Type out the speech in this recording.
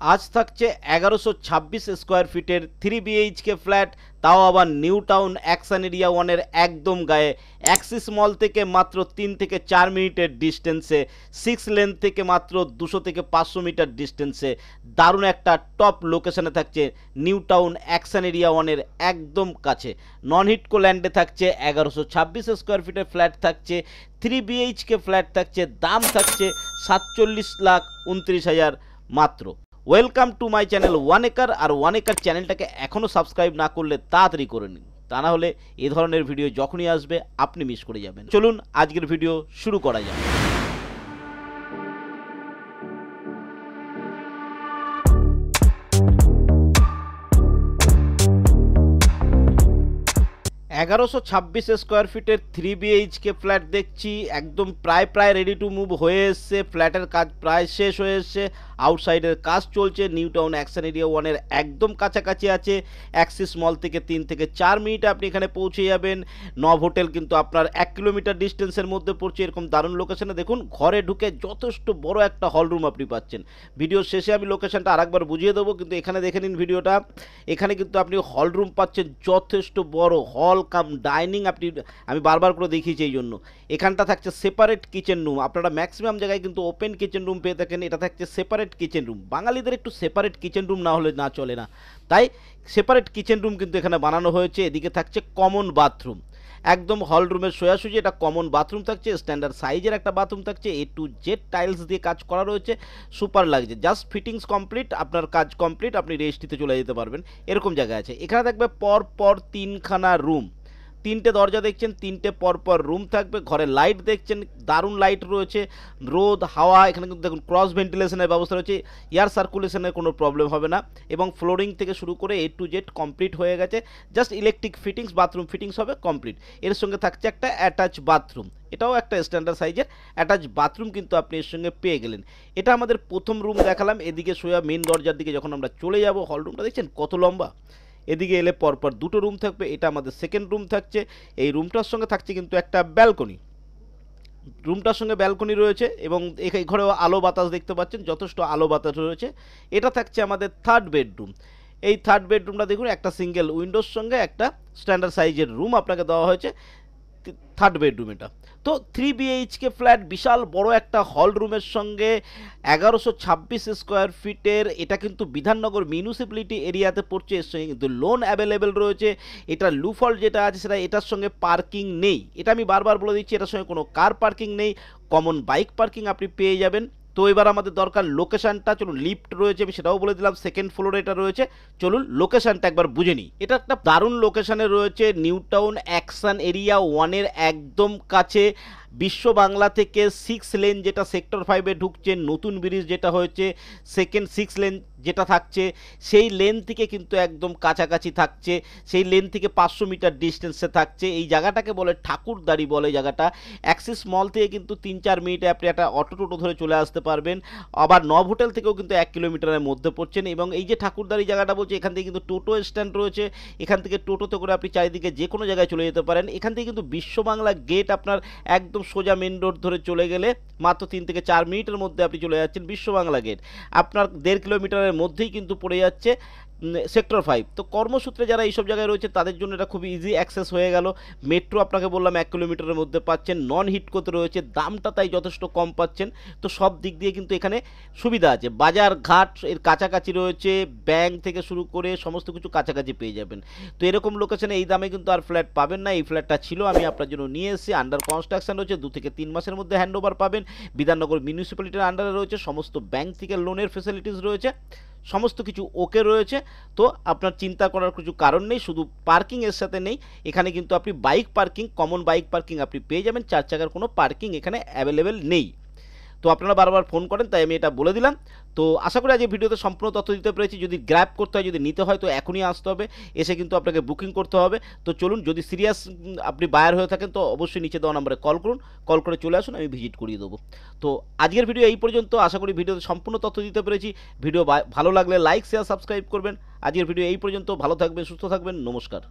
আজ থাকছে 1126 স্কোয়ার ফিটের 3 BHK ফ্ল্যাট, তাও আবার নিউ টাউন অ্যাকশন এরিয়া 1-এর একদম গায়ে। অ্যাক্সিস মল থেকে মাত্র 3 থেকে 4 মিনিটের ডিস্টেন্সে, 6 লেন থেকে মাত্র 200 থেকে 500 মিটার ডিস্টেন্সে দারুণ একটা টপ লোকেশনে থাকছে নিউ টাউন অ্যাকশন এরিয়া 1-এর একদম কাছে। নন হিটকো ল্যান্ডে থাকছে 1126 স্কোয়ার ফিটের ফ্ল্যাট থাকছে, 3 BHK ফ্ল্যাট থাকছে, দাম থাকছে 47,29,000 মাত্র। Welcome to my channel one acre. আর ওয়ান একর চ্যানেলটাকে এখনও সাবস্ক্রাইব না করলে তাড়াতাড়ি করে নিন, তা না হলে এ ধরনের ভিডিও যখনই আসবে আপনি মিস করে যাবেন। চলুন আজকের ভিডিও শুরু করা যাক। 1126 স্কোয়ার ফিটের 3 BHK ফ্ল্যাট দেখছি, একদম প্রায় রেডি টু মুভ হয়ে এসছে। ফ্ল্যাটের কাজ প্রায় শেষ হয়ে এসছে, আউটসাইডের কাজ চলছে। নিউ টাউন অ্যাকশন এরিয়া 1-এর একদম কাছাকাছি আছে। অ্যাক্সিস মল থেকে 3 থেকে 4 মিনিটে আপনি এখানে পৌঁছে যাবেন। নব হোটেল কিন্তু আপনার 1 কিলোমিটার ডিস্টেন্সের মধ্যে পড়ছে। এরকম দারুণ লোকেশনে দেখুন, ঘরে ঢুকে যথেষ্ট বড় একটা হল রুম আপনি পাচ্ছেন। ভিডিওর শেষে আমি লোকেশনটা আরেকবার বুঝিয়ে দেবো, কিন্তু এখানে দেখে নিন ভিডিওটা। এখানে কিন্তু আপনি হল রুম পাচ্ছেন, যথেষ্ট বড় হল কাম ডাইনিং। আমি বারবার করে দেখিয়েছি এই জন্য। এখানটা থাকছে সেপারেট কিচেন রুম। আপনারা ম্যাক্সিমাম জায়গায় কিন্তু ওপেন কিচেন রুম পেয়ে থাকেন, এটা থাকছে সেপারেট কিচেন রুম। বাঙালিদের একটু সেপারেট কিচেন রুম না হলে না চলে না, তাই সেপারেট কিচেন রুম কিন্তু এখানে বানানো হয়েছে। এদিকে থাকছে কমন বাথরুম, একদম হল রুমের সোজাসুজি এটা কমন বাথরুম থাকছে। স্ট্যান্ডার্ড সাইজের একটা বাথরুম থাকছে, A to Z টাইলস দিয়ে কাজ করা রয়েছে, সুপার লাগছে। জাস্ট ফিটিংস কমপ্লিট, আপনার কাজ কমপ্লিট, আপনি রেস্টিতে চলে যেতে পারবেন, এরকম জায়গা আছে। এখানে থাকবে পর 3খানা রুম, 3টে দরজা দেখছেন, 3টে পরপর রুম থাকবে। ঘরে লাইট দেখছেন, দারুণ লাইট রয়েছে, রোদ হাওয়া। এখানে কিন্তু দেখুন ক্রস ভেন্টিলেশনের ব্যবস্থা রয়েছে, এয়ার সার্কুলেশনের কোনো প্রবলেম হবে না। এবং ফ্লোরিং থেকে শুরু করে A to Z কমপ্লিট হয়ে গেছে। Just electric fittings, bathroom fittings হবে কমপ্লিট। এর সঙ্গে থাকছে একটা অ্যাটাচ বাথরুম, এটাও একটা স্ট্যান্ডার্ড সাইজের অ্যাটাচ বাথরুম কিন্তু আপনি এর সঙ্গে পেয়ে গেলেন। এটা আমাদের প্রথম রুম দেখালাম। এদিকে সোজা মেন দরজার দিকে যখন আমরা চলে যাব, হল রুমটা দেখছেন কত লম্বা। এদিকে এলে পরপর 2টো রুম থাকবে, এটা আমাদের সেকেন্ড রুম থাকছে। এই রুমটার সঙ্গে থাকছে কিন্তু একটা ব্যালকনি, রুমটার সঙ্গে ব্যালকনি রয়েছে এবং এই ঘরেও আলো বাতাস দেখতে পাচ্ছেন, যথেষ্ট আলো বাতাস রয়েছে। এটা থাকছে আমাদের থার্ড বেডরুম। এই থার্ড বেডরুমটা দেখুন, একটা সিঙ্গেল উইন্ডোর সঙ্গে একটা স্ট্যান্ডার্ড সাইজের রুম আপনাকে দেওয়া হয়েছে থার্ড বেডরুম। এটা তো 3 BHK ফ্ল্যাট, বিশাল বড় একটা হল রুমের সঙ্গে 1126 স্কোয়ার ফিটের। এটা কিন্তু বিধাননগর মিউনিসিপ্যালিটি এরিয়াতে পড়ছে, এর সঙ্গে কিন্তু লোন অ্যাভেলেবেল রয়েছে। এটা লুফল যেটা আছে সেটা, এটার সঙ্গে পার্কিং নেই, এটা আমি বারবার বলে দিচ্ছি। এটার সঙ্গে কোনো কার পার্কিং নেই, কমন বাইক পার্কিং আপনি পেয়ে যাবেন। তো এবার আমাদের দরকার লোকেশনটা। চলুন, লিফট রয়েছে, আমি সেটাও বলে দিলাম, সেকেন্ড ফ্লোরে এটা রয়েছে। চলুন লোকেশনটা একবার বুঝে নিই। এটা একটা দারুণ লোকেশনে রয়েছে, নিউ টাউন অ্যাকশন এরিয়া 1-এর একদম কাছে। বিশ্ব বাংলা থেকে 6 লেন যেটা সেক্টর 5-এ ঢুকছে, নতুন ব্রিজ যেটা হয়েছে, সেকেন্ড 6 লেন যেটা থাকছে, সেই লেন থেকে কিন্তু একদম কাছাকাছি থাকছে। সেই লেন থেকে 500 মিটার ডিস্টেন্সে থাকছে। এই জায়গাটাকে বলে ঠাকুরদাড়ি বলে জায়গাটা। অ্যাক্সিস মল থেকে কিন্তু 3-4 মিনিটে আপনি একটা অটো টোটো ধরে চলে আসতে পারবেন। আবার নব হোটেল থেকেও কিন্তু 1 কিলোমিটারের মধ্যে পড়ছেন। এবং এই যে ঠাকুরদাড়ি জায়গাটা বলছে, এখান থেকে কিন্তু টোটো স্ট্যান্ড রয়েছে, এখান থেকে টোটোতে করে আপনি চারিদিকে যে কোনো জায়গায় চলে যেতে পারেন। এখান থেকে কিন্তু বিশ্ব বাংলা গেট আপনার একদম সোজা মেন রোড ধরে চলে গেলে মাত্র 3 থেকে 4 মিনিটের মধ্যে আপনি চলে যাচ্ছেন বিশ্ব বাংলা গেট। আপনার 1.5 কিলোমিটারের মধ্যেই কিন্তু পড়ে যাচ্ছে সেক্টর 5। তো কর্মসূত্রে যারা এইসব জায়গায় রয়েছে তাদের জন্য এটা খুব ইজি অ্যাক্সেস হয়ে গেল। মেট্রো আপনাকে বললাম 1 কিলোমিটারের মধ্যে পাচ্ছেন, নন হিটকোতে রয়েছে, দামটা তাই যথেষ্ট কম পাচ্ছেন। তো সব দিক দিয়ে কিন্তু এখানে সুবিধা আছে। বাজার ঘাট এর কাছাকাছি রয়েছে, ব্যাংক থেকে শুরু করে সমস্ত কিছু কাছাকাছি পেয়ে যাবেন। তো এরকম লোকেশনে এই দামে কিন্তু আর ফ্ল্যাট পাবেন না। এই ফ্ল্যাটটা ছিল, আমি আপনার জন্য নিয়ে এসেছি, আন্ডার কনস্ট্রাকশন রয়েছে, 2 থেকে 3 মাসের মধ্যে হ্যান্ডওভার পাবেন। বিধাননগর মিউনিসিপ্যালিটির আন্ডারে রয়েছে, সমস্ত ব্যাংক থেকে লোনের ফেসিলিটিস রয়েছে, সমস্ত কিছু ওকে রয়েছে। তো আপনার চিন্তা করার কিছু কারণ নেই। শুধু পার্কিং এর সাথে নেই, এখানে কিন্তু আপনি bike parking, common bike parking আপনি পেয়ে যাবেন। 4 চাকার কোনো পার্কিং এখানে অ্যাভেলেবেল নেই। তো আপনারা বারবার ফোন করেন, তাই আমি এটা বলে দিলাম। তো আশা করি আজ এই ভিডিওতে সম্পূর্ণ তথ্য দিতে পেরেছি। যদি গ্র্যাব করতে হয়, যদি নিতে হয়, তো এখনই আসতে হবে, এসে কিন্তু আপনাকে বুকিং করতে হবে। তো চলুন, যদি সিরিয়াস আপনি বায়ার হয়ে থাকেন তো অবশ্যই নিচে দেওয়া নম্বরে কল করুন, কল করে চলে আসুন, আমি ভিজিট করিয়ে দেবো। তো আজকের ভিডিও এই পর্যন্ত। আশা করি ভিডিওতে সম্পূর্ণ তথ্য দিতে পেরেছি। ভিডিও ভালো লাগলে লাইক শেয়ার সাবস্ক্রাইব করবেন। আজকের ভিডিও এই পর্যন্ত। ভালো থাকবেন, সুস্থ থাকবেন, নমস্কার।